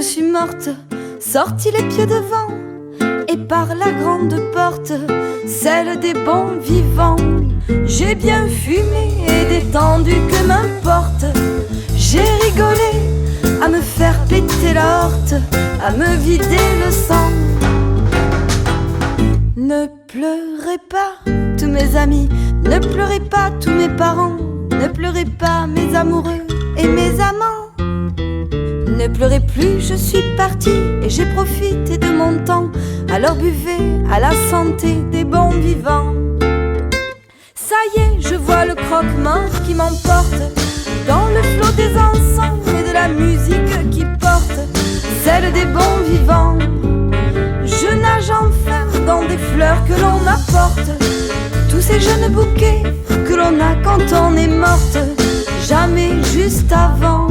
je suis morte, sortis les pieds devant, et par la grande porte, celle des bons vivants. J'ai bien fumé et détendu, que m'importe. J'ai rigolé à me faire péter la horte, à me vider le sang. Ne pleurez pas, tous mes amis, ne pleurez pas, tous mes parents, ne pleurez pas, mes amoureux et mes amants. Ne pleurez plus, je suis partie et j'ai profité de mon temps. Alors buvez à la santé des bons vivants. Ça y est, je vois le croque-mort qui m'emporte dans le flot des encens et de la musique qui porte celle des bons vivants. Je nage enfin dans des fleurs que l'on apporte, tous ces jeunes bouquets que l'on a quand on est morte, jamais juste avant.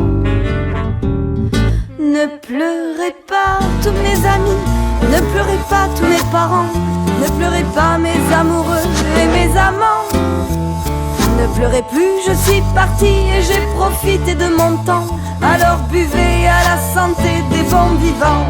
Ne pleurez pas tous mes amis, ne pleurez pas tous mes parents, ne pleurez pas mes amoureux et mes amants. Ne pleurez plus, je suis partie et j'ai profité de mon temps. Alors buvez à la santé des bons vivants.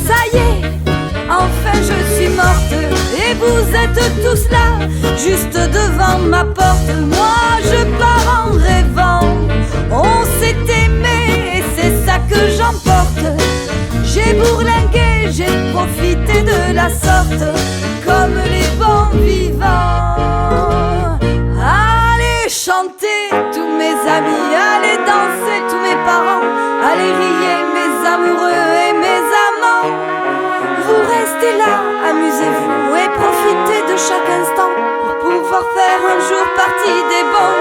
Ça y est, enfin je suis morte et vous êtes tous là, juste devant ma porte. Moi je pars en rêvant, on s'est aimé et c'est ça que j'emporte. J'ai bourlingué, j'ai profité de la sorte, comme les bons vivants. Allez chanter tous mes amis, allez danser tous mes parents, allez rier mes amoureux et mes amants. Vous restez là, amusez-vous et profitez de chaque instant pour pouvoir faire un jour partie des bons